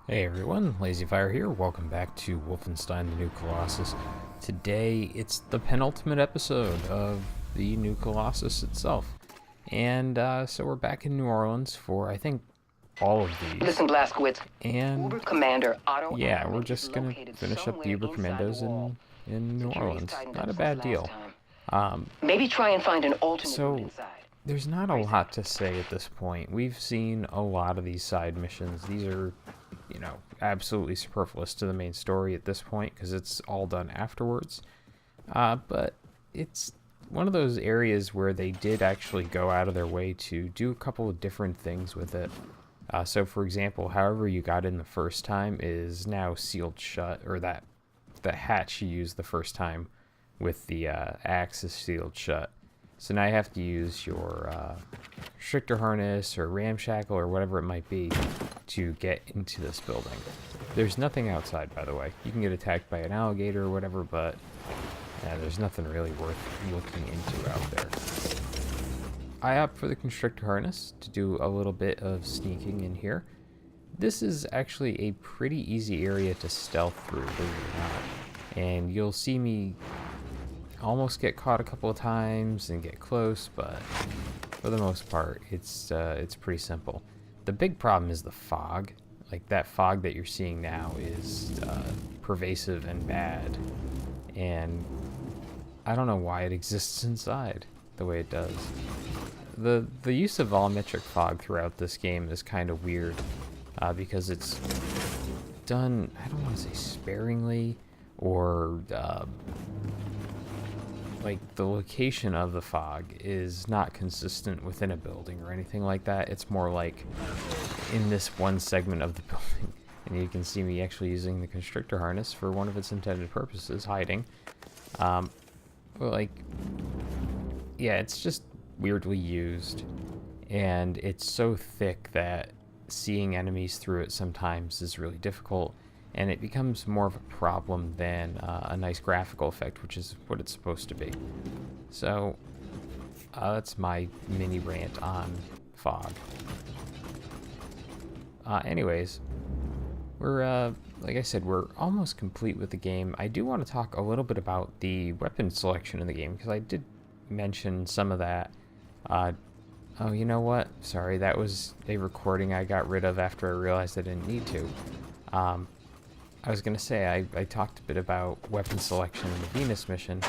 Hey everyone, LazyFire here. Welcome back to Wolfenstein: The New Colossus. Today, it's the penultimate episode of the New Colossus itself. And so we're back in New Orleans for, I think, all of these. Listen, Blazkowicz. And Uber Commander Otto yeah, we're Ackerman is just going to located finish up the somewhere Uber inside the Commandos wall. in New Security's Orleans. tightened Not up a since bad last deal. time. Maybe try and find an alternate route So, inside. there's not a lot to say at this point. We've seen a lot of these side missions. These are, absolutely superfluous to the main story at this point because it's all done afterwards. But it's one of those areas where they did actually go out of their way to do a couple of different things with it. So, for example, however you got in the first time is now sealed shut, or the hatch you used the first time with the axe is sealed shut. So now you have to use your restrictor harness or ramshackle or whatever it might be to get into this building. There's nothing outside, by the way. You can get attacked by an alligator or whatever, but there's nothing really worth looking into out there. I opt for the constrictor harness to do a little bit of sneaking in here. This is actually a pretty easy area to stealth through, believe it or not. And you'll see me almost get caught a couple of times and get close, but for the most part, it's pretty simple. The big problem is the fog. Like, that fog that you're seeing now is pervasive and bad, and I don't know why it exists inside the way it does. The use of volumetric fog throughout this game is kind of weird because it's done, I don't want to say sparingly, or like the location of the fog is not consistent within a building or anything like that. It's more like in this one segment of the building. And you can see me actually using the constrictor harness for one of its intended purposes, hiding. But like, yeah, it's just weirdly used. And it's so thick that seeing enemies through it sometimes is really difficult. And it becomes more of a problem than a nice graphical effect, which is what it's supposed to be. So, that's my mini rant on fog. Anyways, we're, like I said, we're almost complete with the game. I do want to talk a little bit about the weapon selection in the game, because I did mention some of that. Oh, you know what? Sorry, that was a recording I got rid of after I realized I didn't need to. I was going to say, I talked a bit about weapon selection in the Venus mission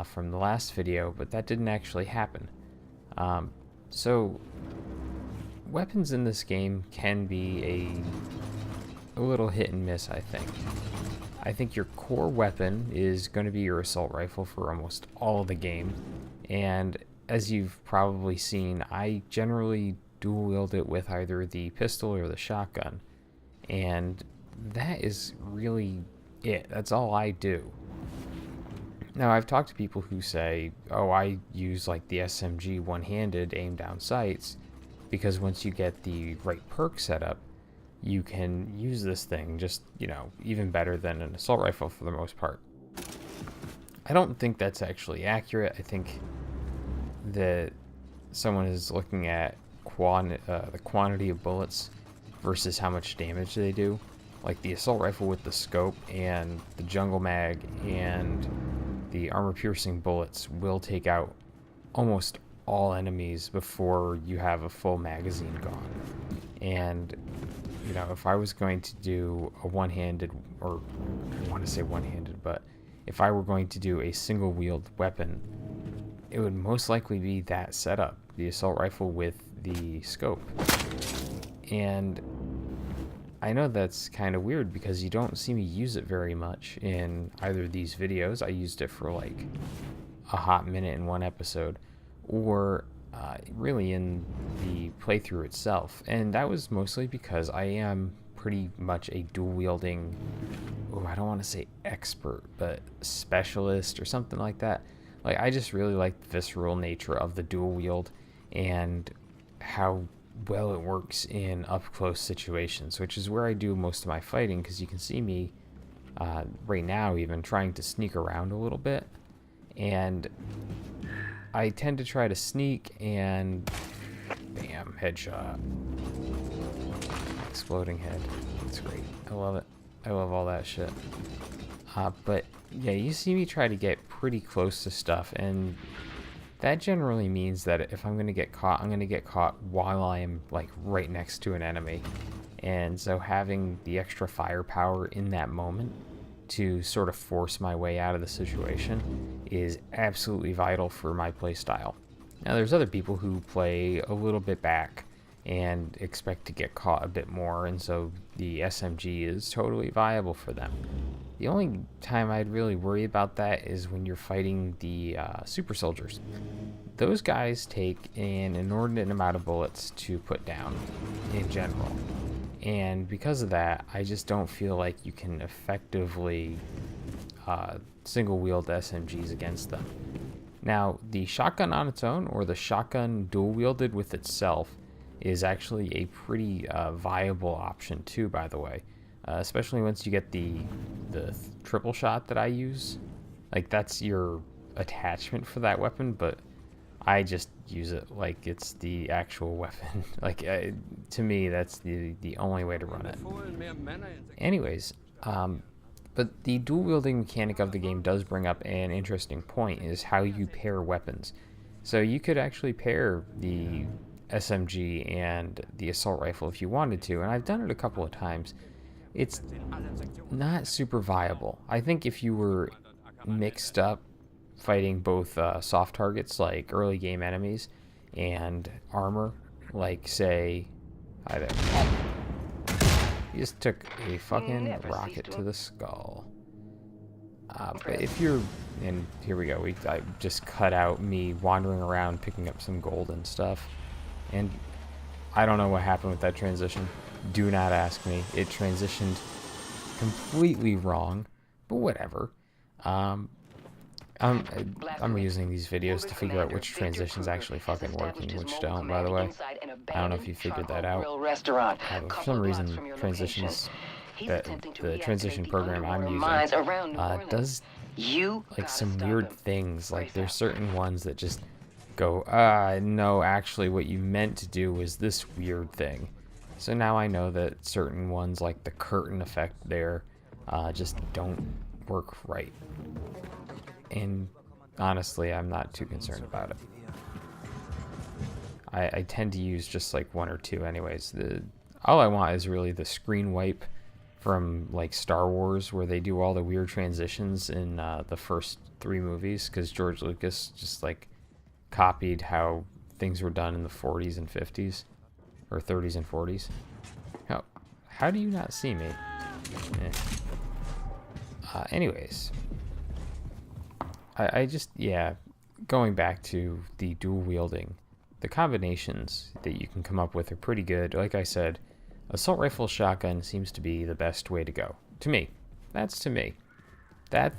from the last video, but that didn't actually happen. So, weapons in this game can be a little hit and miss, I think. I think your core weapon is going to be your assault rifle for almost all of the game, and as you've probably seen, I generally dual wield it with either the pistol or the shotgun, and that is really it. That's all I do. Now, I've talked to people who say, oh, I use like the SMG one-handed aim down sights because once you get the right perk set up, you can use this thing just, even better than an assault rifle for the most part. I don't think that's actually accurate. I think that someone is looking at the quantity of bullets versus how much damage they do. Like the assault rifle with the scope and the jungle mag and the armor-piercing bullets will take out almost all enemies before you have a full magazine gone. And, if I was going to do a one-handed, or I want to say one-handed, but if I were going to do a single-wield weapon, it would most likely be that setup, the assault rifle with the scope. And I know that's kind of weird because you don't see me use it very much in either of these videos. I used it for like a hot minute in one episode, or really in the playthrough itself. And that was mostly because I am pretty much a dual wielding, I don't want to say expert, but specialist or something like that. Like, I just really like the visceral nature of the dual wield and how well it works in up-close situations, which is where I do most of my fighting, because you can see me right now even trying to sneak around a little bit, and I tend to try to sneak and bam, headshot. exploding head. It's great. I love it. I love all that shit. But yeah, you see me try to get pretty close to stuff, and that generally means that if I'm gonna get caught, I'm gonna get caught while I am like right next to an enemy. And so having the extra firepower in that moment to sort of force my way out of the situation is absolutely vital for my play style. Now there's other people who play a little bit back and expect to get caught a bit more, and so the SMG is totally viable for them. The only time I'd really worry about that is when you're fighting the super soldiers. Those guys take an inordinate amount of bullets to put down in general. And because of that, I just don't feel like you can effectively single-wield SMGs against them. Now, the shotgun on its own, or the shotgun dual-wielded with itself, is actually a pretty viable option too, by the way. Especially once you get the triple shot that I use. Like, that's your attachment for that weapon, but I just use it like it's the actual weapon. Like, to me, that's the only way to run it. Anyways, but the dual wielding mechanic of the game does bring up an interesting point, is how you pair weapons. So you could actually pair the SMG and the assault rifle if you wanted to, and I've done it a couple of times. It's not super viable. I think if you were mixed up fighting both soft targets like early game enemies and armor, like say, he just took a fucking rocket to the skull. But if you're, and here we go, I just cut out me wandering around picking up some gold and stuff, and I don't know what happened with that transition. Do not ask me. It transitioned completely wrong, but whatever. I'm using these videos to figure out which transitions actually fucking work and which don't, by the way. I don't know if you figured that out. For some reason, transitions, the transition program I'm using does like some weird things. Like there's certain ones that just go, no, actually what you meant to do was this weird thing. So now I know that certain ones, like the curtain effect there, just don't work right. And honestly, I'm not too concerned about it. I tend to use just like one or two anyways. All I want is really the screen wipe from like Star Wars, where they do all the weird transitions in the first 3 movies, because George Lucas just like copied how things were done in the 40s and 50s, or 30s and 40s. How do you not see me? Anyways, I just, yeah, going back to the dual wielding, the combinations that you can come up with are pretty good. Like I said, assault rifle shotgun seems to be the best way to go. To me. That's to me. That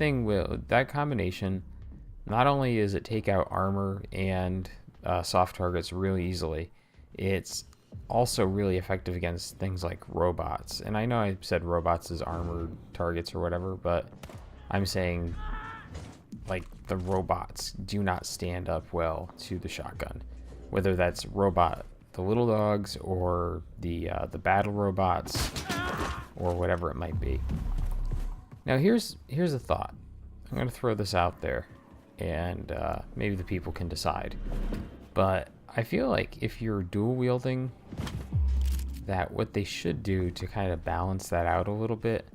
combination, not only is it take out armor and soft targets really easily, it's also really effective against things like robots. And I know I said robots as armored targets or whatever, but I'm saying like the robots do not stand up well to the shotgun. Whether that's the little dogs, or the battle robots, or whatever it might be. Now here's a thought. I'm gonna throw this out there, and maybe the people can decide. But I feel like if you're dual wielding, that what they should do to kind of balance that out a little bit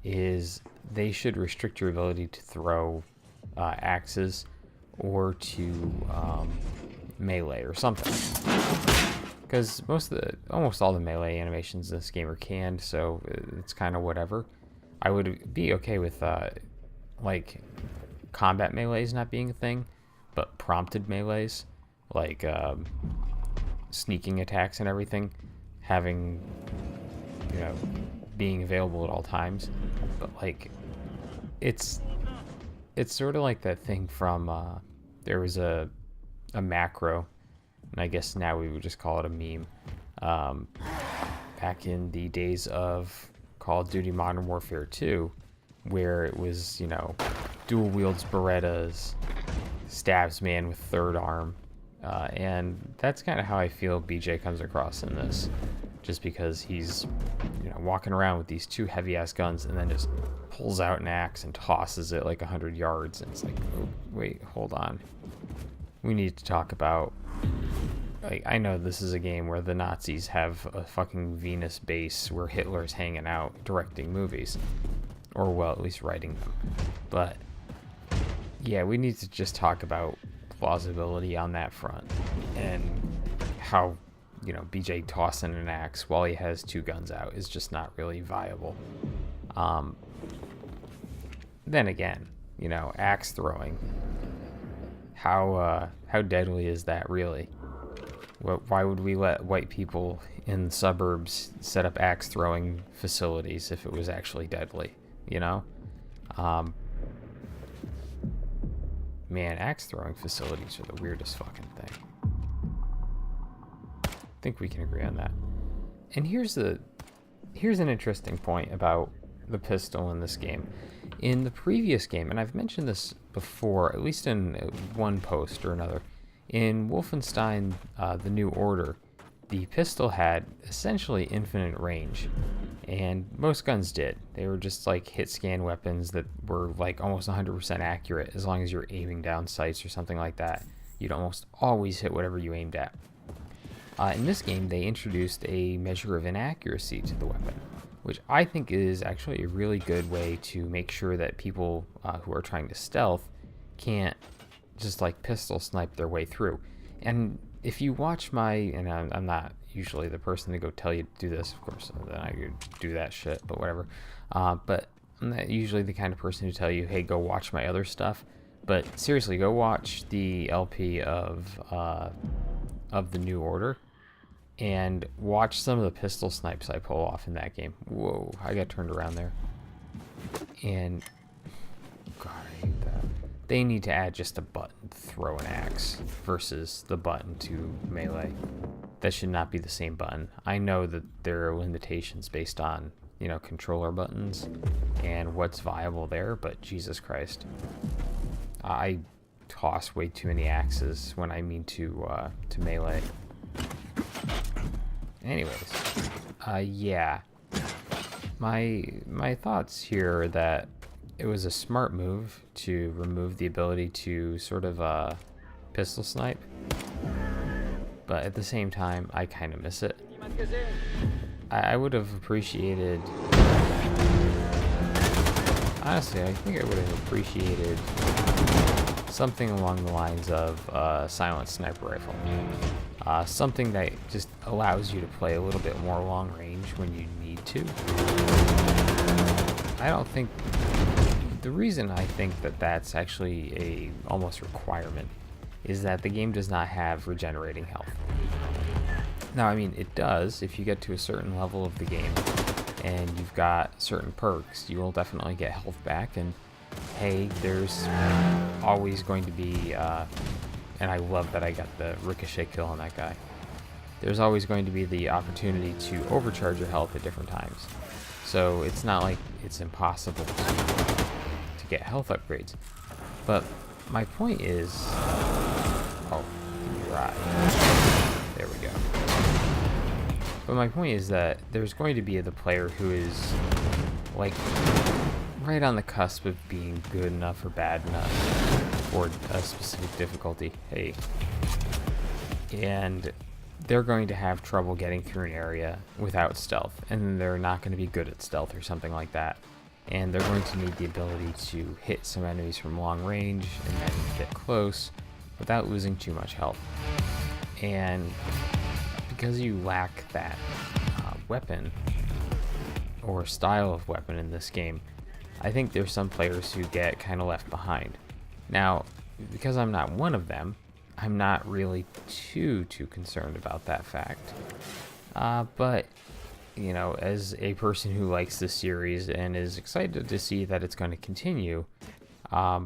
is they should restrict your ability to throw axes or to melee or something. Because almost all the melee animations in this game are canned, so it's kind of whatever. I would be okay with like combat melees not being a thing, but prompted melees, like sneaking attacks and everything, having, being available at all times. But like, it's sort of like that thing from there was a macro, and I guess now we would just call it a meme, back in the days of Call of Duty Modern Warfare 2, where it was, dual wields Berettas, stabs man with third arm, and that's kind of how I feel BJ comes across in this. just because he's, walking around with these 2 heavy-ass guns and then just pulls out an axe and tosses it like 100 yards. And it's like, oh, wait, hold on. We need to talk about... Like, I know this is a game where the Nazis have a fucking Venus base where Hitler's hanging out directing movies. Or, well, at least writing them. But, yeah, we need to just talk about plausibility on that front. And how, BJ tossing an axe while he has 2 guns out is just not really viable. Then again, axe throwing. How deadly is that really? Why would we let white people in the suburbs set up axe throwing facilities if it was actually deadly? Man, axe throwing facilities are the weirdest fucking thing. I think we can agree on that. And here's an interesting point about the pistol in this game. In the previous game, and I've mentioned this before, at least in one post or another, in Wolfenstein The New Order, the pistol had essentially infinite range, and most guns did. They were just like hit scan weapons that were like almost 100% accurate as long as you're aiming down sights or something like that. You'd almost always hit whatever you aimed at. In this game, they introduced a measure of inaccuracy to the weapon, which I think is actually a really good way to make sure that people who are trying to stealth can't just like pistol snipe their way through. And if you watch and I'm not usually the person to go tell you to do this, of course, then I could do that shit, but whatever. But I'm not usually the kind of person to tell you, hey, go watch my other stuff. But seriously, go watch the LP of The New Order and watch some of the pistol snipes I pull off in that game. Whoa, I got turned around there. And God, I hate that. They need to add just a button to throw an axe versus the button to melee. That should not be the same button. I know that there are limitations based on, controller buttons and what's viable there, but Jesus Christ. I toss way too many axes when I mean to melee. Anyways, yeah. My thoughts here are that it was a smart move to remove the ability to sort of pistol snipe, but at the same time, I kind of miss it. I would have appreciated... Honestly, I think I would have appreciated something along the lines of a silent sniper rifle. Something that just allows you to play a little bit more long range when you need to. I don't think... The reason I think that that's actually a almost requirement is that the game does not have regenerating health. Now, I mean, it does. If you get to a certain level of the game and you've got certain perks, you will definitely get health back. And hey, there's always going to be, and I love that I got the ricochet kill on that guy. There's always going to be the opportunity to overcharge your health at different times. So it's not like it's impossible to get health upgrades. But my point is... Oh, right. There we go. But my point is that there's going to be the player who is, like, right on the cusp of being good enough or bad enough for a specific difficulty. Hey. And they're going to have trouble getting through an area without stealth, and they're not going to be good at stealth or something like that. And they're going to need the ability to hit some enemies from long range and then get close without losing too much health. And because you lack that weapon or style of weapon in this game, I think there's some players who get kind of left behind. Now, because I'm not one of them, I'm not really too concerned about that fact. But as a person who likes this series and is excited to see that it's going to continue, I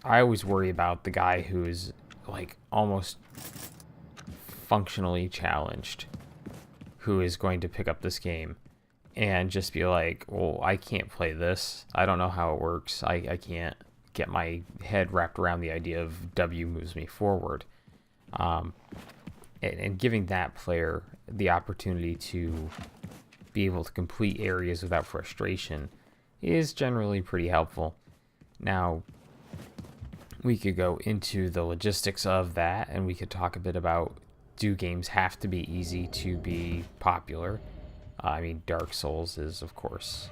always worry about the guy who's like almost functionally challenged, who is going to pick up this game and just be like, well, I can't play this. I don't know how it works. I can't get my head wrapped around the idea of W moves me forward. and giving that player the opportunity to be able to complete areas without frustration is generally pretty helpful. Now, we could go into the logistics of that, and we could talk a bit about, do games have to be easy to be popular? I mean, Dark Souls is, of course,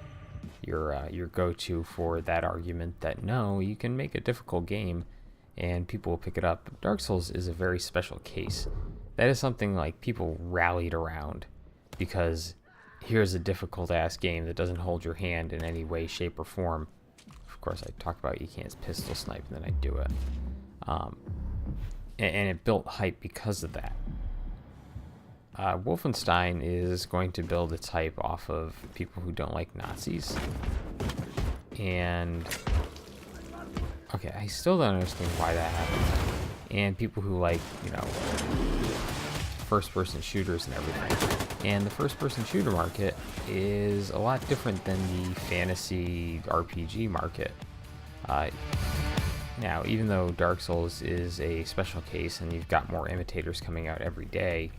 your go-to for that argument that no, you can make a difficult game and people will pick it up. Dark Souls is a very special case. That is something like people rallied around because here's a difficult ass game that doesn't hold your hand in any way, shape, or form. Of course, I talk about you can't pistol snipe, and then I do it. And it built hype because of that. Wolfenstein is going to build its hype off of people who don't like Nazis. And okay, I still don't understand why that happens. And people who like, first-person shooters and everything. And the first-person shooter market is a lot different than the fantasy RPG market. Now, even though Dark Souls is a special case and you've got more imitators coming out every day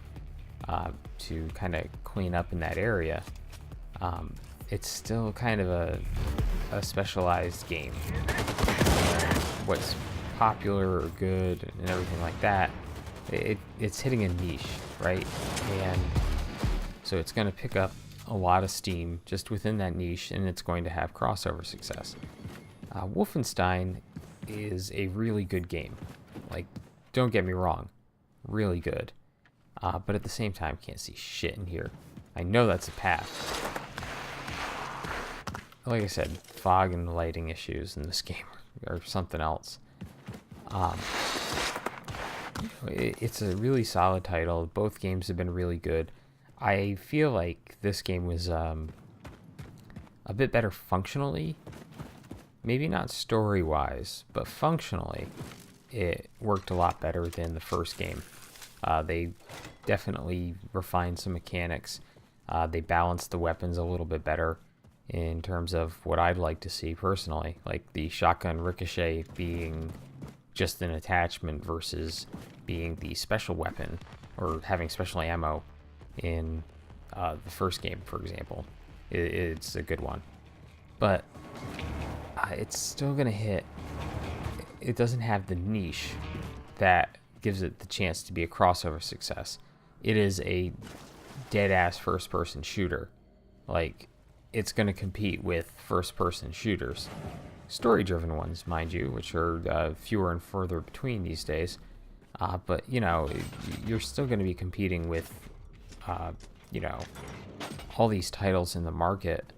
to kind of clean up in that area, it's still kind of a specialized game. And what's popular or good and everything like that, it's hitting a niche, right? And so it's going to pick up a lot of steam just within that niche, and it's going to have crossover success. Wolfenstein is a really good game. Like, don't get me wrong, really good. But at the same time, can't see shit in here. I know that's a path. Like I said, fog and lighting issues in this game are something else. It's a really solid title. Both games have been really good. I feel like this game was a bit better functionally. Maybe not story-wise, but functionally, it worked a lot better than the first game. They definitely refined some mechanics. They balanced the weapons a little bit better in terms of what I'd like to see personally, like the shotgun ricochet being just an attachment versus being the special weapon or having special ammo in the first game, for example. It's a good one. But it's still going to hit. It doesn't have the niche that gives it the chance to be a crossover success. It is a dead-ass first-person shooter. Like, it's going to compete with first-person shooters. Story-driven ones, mind you, which are fewer and further between these days. But, you're still going to be competing with, all these titles in the market.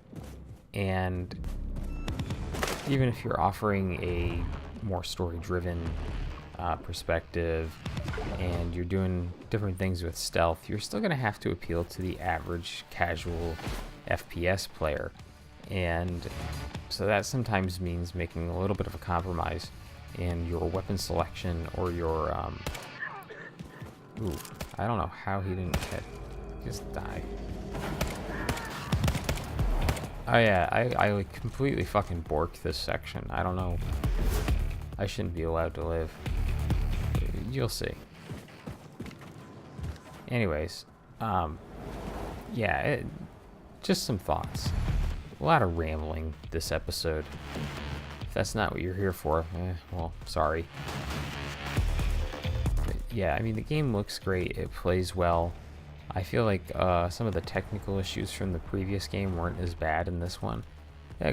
And even if you're offering a more story-driven perspective and you're doing different things with stealth, you're still going to have to appeal to the average casual FPS player. And so that sometimes means making a little bit of a compromise in your weapon selection or your I don't know how he didn't just die. Oh yeah, I like completely fucking borked this section. I don't know. I shouldn't be allowed to live. You'll see. Anyways, just some thoughts. A lot of rambling this episode. If that's not what you're here for, well, sorry. But yeah, I mean, the game looks great. It plays well. I feel like some of the technical issues from the previous game weren't as bad in this one.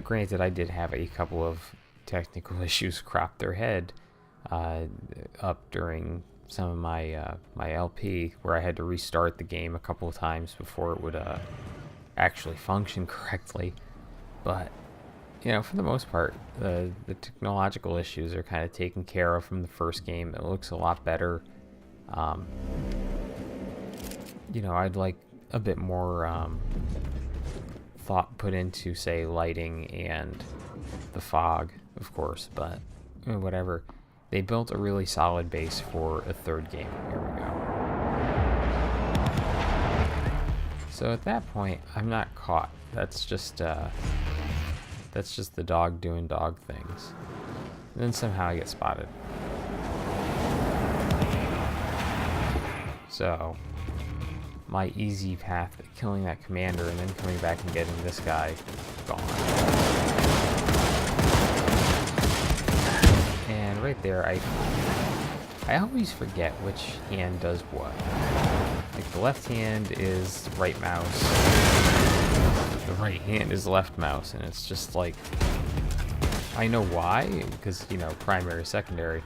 Granted, I did have a couple of technical issues crop their head up during some of my my LP, where I had to restart the game a couple of times before it would actually function correctly. But for the most part, the technological issues are kind of taken care of from the first game. It looks a lot better. I'd like a bit more thought put into, say, lighting and the fog, of course, but whatever. They built a really solid base for a third game. Here we go. So at that point, I'm not caught. That's just the dog doing dog things. And then somehow I get spotted. So, my easy path to killing that commander and then coming back and getting this guy gone. And right there, I always forget which hand does what. Like, the left hand is right mouse, the right hand is left mouse, and it's just like, I know why, because, you know, primary, secondary,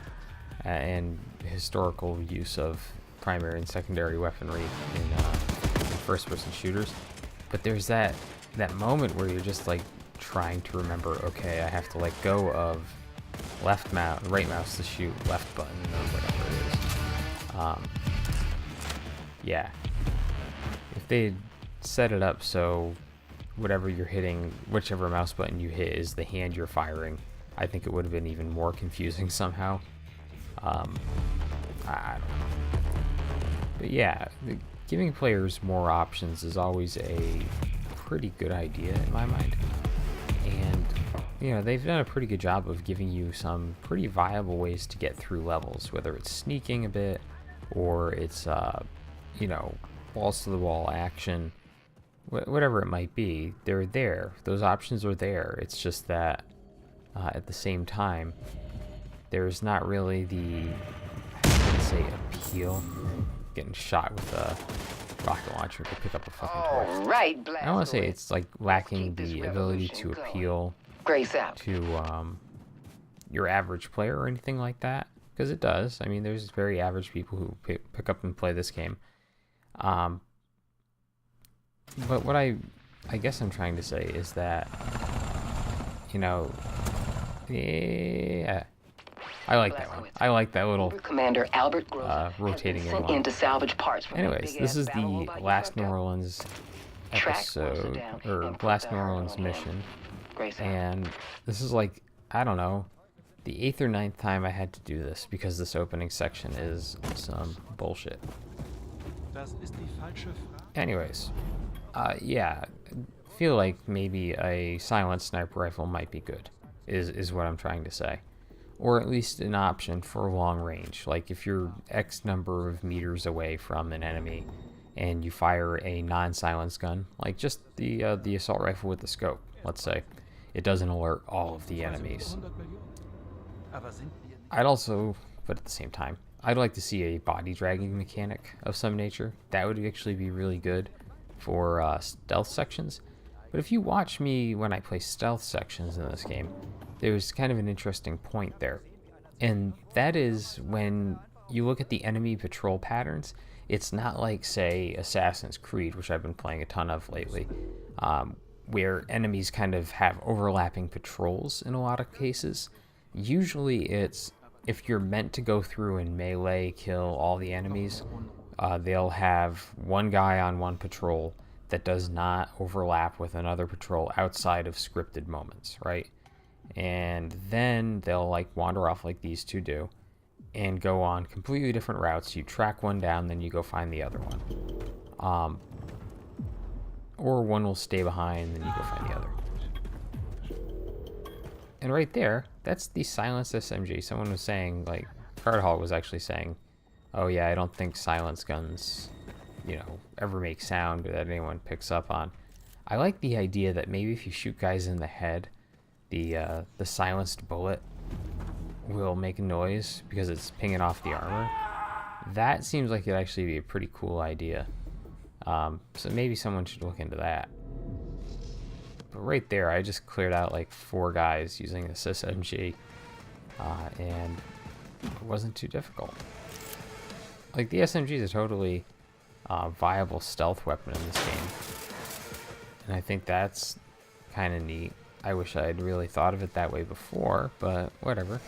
and historical use of primary and secondary weaponry in first-person shooters. But there's that moment where you're just like trying to remember, okay, I have to let go of right mouse to shoot left button or whatever it is. Yeah. If they set it up so whatever you're hitting, whichever mouse button you hit is the hand you're firing, I think it would have been even more confusing somehow. I don't know. But yeah, giving players more options is always a pretty good idea in my mind. And, you know, they've done a pretty good job of giving you some pretty viable ways to get through levels, whether it's sneaking a bit or it's, you know, balls to the wall action. Whatever it might be, they're there. Those options are there. It's just that at the same time, there's not really the, let's say, appeal. Getting shot with a rocket launcher to pick up a fucking torch. Right, I don't want to say it's like lacking the ability to appeal to your average player or anything like that, because it does. I mean, there's very average people who pick up and play this game. But what I guess I'm trying to say is that, you know, yeah, I like that one. I like that little Commander Albert rotating sent in to salvage parts from anyways, this is the last New Orleans episode, or last New Orleans mission, and this is like, I don't know, the 8th or 9th time I had to do this because this opening section is some bullshit. Anyways, yeah, I feel like maybe a silent sniper rifle might be good, is what I'm trying to say. Or at least an option for long range. Like if you're X number of meters away from an enemy and you fire a non-silence gun, like just the assault rifle with the scope, let's say, it doesn't alert all of the enemies. I'd also, but at the same time, I'd like to see a body dragging mechanic of some nature. That would actually be really good for stealth sections. But if you watch me when I play stealth sections in this game, there's kind of an interesting point there. And that is when you look at the enemy patrol patterns, it's not like, say, Assassin's Creed, which I've been playing a ton of lately, where enemies kind of have overlapping patrols in a lot of cases. Usually it's, if you're meant to go through and melee kill all the enemies, they'll have one guy on one patrol that does not overlap with another patrol outside of scripted moments, right? And then they'll like wander off like these two do and go on completely different routes. You track one down, then you go find the other one. Or one will stay behind, then you go find the other. And right there, that's the silenced SMG. Someone was saying, like, Cardhall was actually saying, oh yeah, I don't think silence guns, you know, ever make sound that anyone picks up on. I like the idea that maybe if you shoot guys in the head, the silenced bullet will make a noise because it's pinging off the armor. That seems like it'd actually be a pretty cool idea. So maybe someone should look into that. But right there, I just cleared out like 4 guys using this SMG, and it wasn't too difficult. Like, the SMG is a totally viable stealth weapon in this game, and I think that's kind of neat. I wish I had really thought of it that way before, but whatever.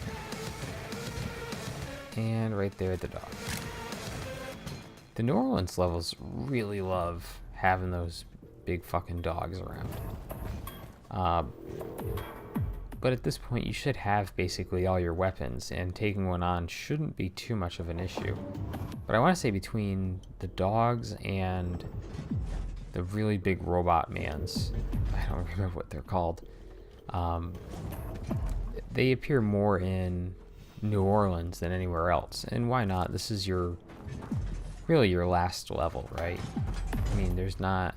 And right there at the dog. The New Orleans levels really love having those big fucking dogs around. But at this point, you should have basically all your weapons, and taking one on shouldn't be too much of an issue. But I want to say between the dogs and the really big robot mans, I don't remember what they're called, they appear more in New Orleans than anywhere else. And why not? This is your really your last level, right? I mean, there's not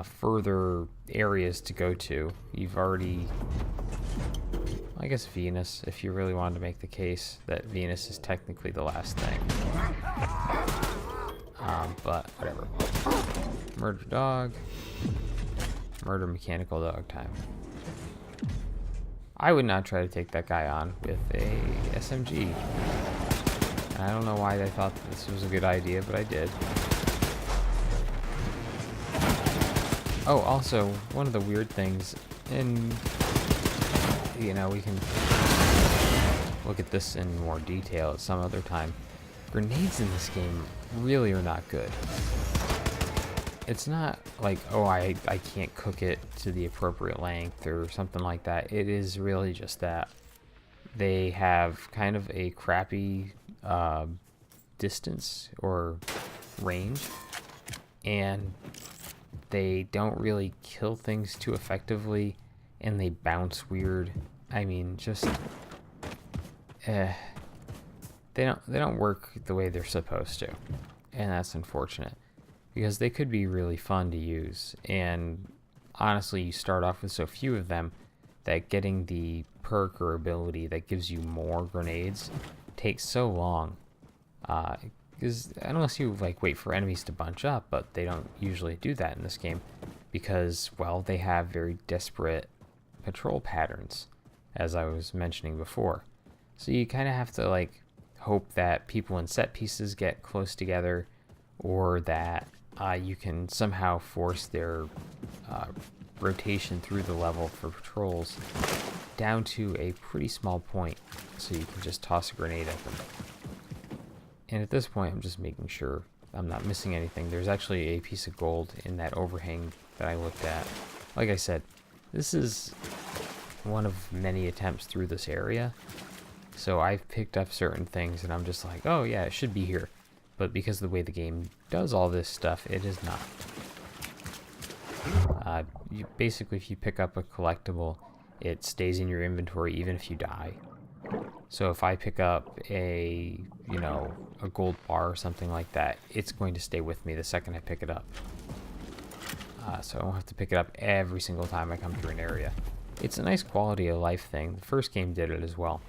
further areas to go to. You've already, I guess Venus, if you really wanted to make the case that Venus is technically the last thing. But whatever. Murder dog. Murder mechanical dog time. I would not try to take that guy on with a SMG. I don't know why I thought this was a good idea, but I did. Oh, also, one of the weird things, and you know, we can look at this in more detail at some other time. Grenades in this game really are not good. It's not like, oh, I can't cook it to the appropriate length or something like that. It is really just that they have kind of a crappy distance or range, and they don't really kill things too effectively, and they bounce weird. I mean, just they don't work the way they're supposed to, and that's unfortunate because they could be really fun to use. And honestly, you start off with so few of them that getting the perk or ability that gives you more grenades takes so long. Because unless you like wait for enemies to bunch up, but they don't usually do that in this game because, well, they have very desperate patrol patterns, as I was mentioning before. So you kind of have to like hope that people in set pieces get close together, or that you can somehow force their rotation through the level for patrols down to a pretty small point so you can just toss a grenade at them. And at this point, I'm just making sure I'm not missing anything. There's actually a piece of gold in that overhang that I looked at. Like I said, this is one of many attempts through this area. So I've picked up certain things and I'm just like, oh yeah, it should be here. But because of the way the game does all this stuff, it is not. Basically, if you pick up a collectible, it stays in your inventory even if you die. So if I pick up a gold bar or something like that, it's going to stay with me the second I pick it up. So I don't have to pick it up every single time I come through an area. It's a nice quality of life thing. The first game did it as well.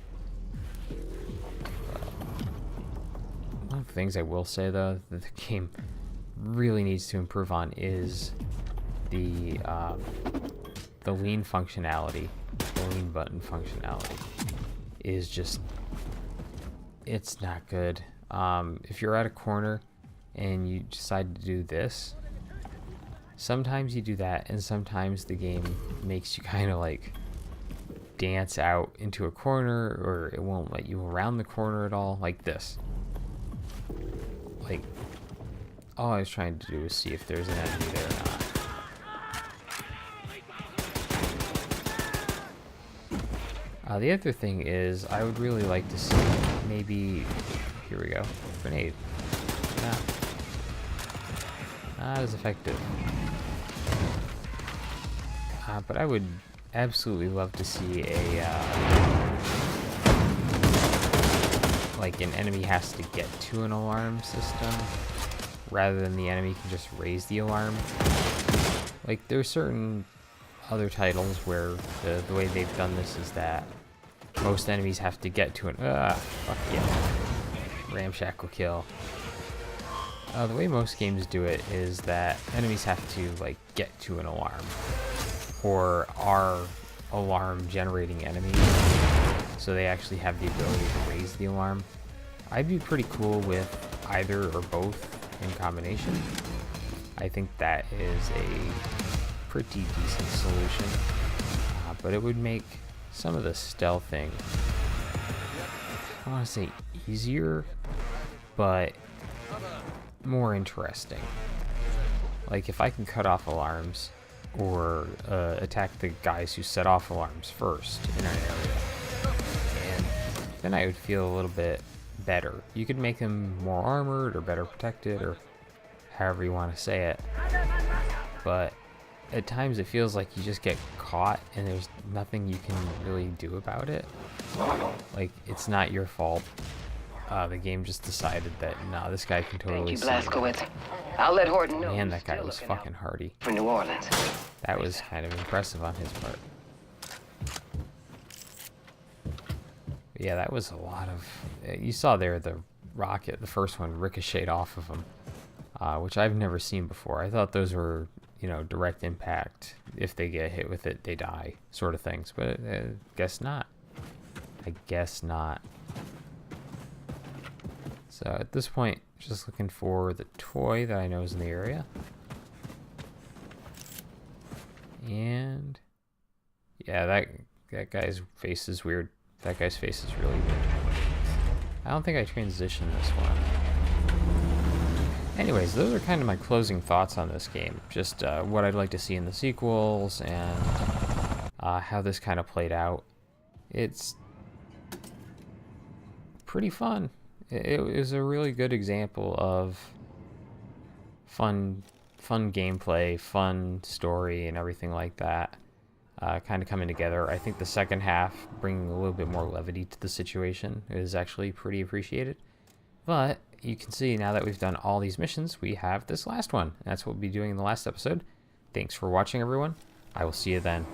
One of the things I will say, though, that the game really needs to improve on is the lean functionality. The lean button functionality is just, it's not good. If you're at a corner and you decide to do this, sometimes you do that, and sometimes the game makes you kind of like dance out into a corner, or it won't let you around the corner at all, like this. Like, all I was trying to do was see if there's an enemy there or not. The other thing is, I would really like to see maybe, here we go, grenade. Not as effective. But I would absolutely love to see like an enemy has to get to an alarm system rather than the enemy can just raise the alarm. Like, there's certain other titles where the way they've done this is that most enemies have to get to an fuck yeah, ramshackle kill. The way most games do it is that enemies have to like get to an alarm, or are alarm generating enemies, so they actually have the ability to raise the alarm. I'd be pretty cool with either or both in combination. I think that is a pretty decent solution, but it would make some of the stealthing, I don't want to say easier, but more interesting. Like, if I can cut off alarms or attack the guys who set off alarms first in an area, and then I would feel a little bit better. You could make them more armored or better protected, or however you want to say it, but at times it feels like you just get caught and there's nothing you can really do about it. Like, it's not your fault. the game just decided that, nah, this guy can Thank totally you, see. Blazkowicz. I'll let Horton know. Man, you're that guy still was looking out fucking hardy. for New Orleans. That was kind of impressive on his part. Yeah, that was a lot of... You saw there the rocket, the first one, ricocheted off of him, which I've never seen before. I thought those were, you know, direct impact. If they get hit with it, they die, sort of things. But guess not. I guess not. So at this point, just looking for the toy that I know is in the area. And yeah, that guy's face is weird. That guy's face is really weird. I don't think I transitioned this one. Anyways, those are kind of my closing thoughts on this game. Just what I'd like to see in the sequels and how this kind of played out. It's pretty fun. It was a really good example of fun gameplay, fun story, and everything like that. Kind of coming together. I think the second half, bringing a little bit more levity to the situation, is actually pretty appreciated. But you can see now that we've done all these missions, we have this last one. That's what we'll be doing in the last episode. Thanks for watching, everyone. I will see you then.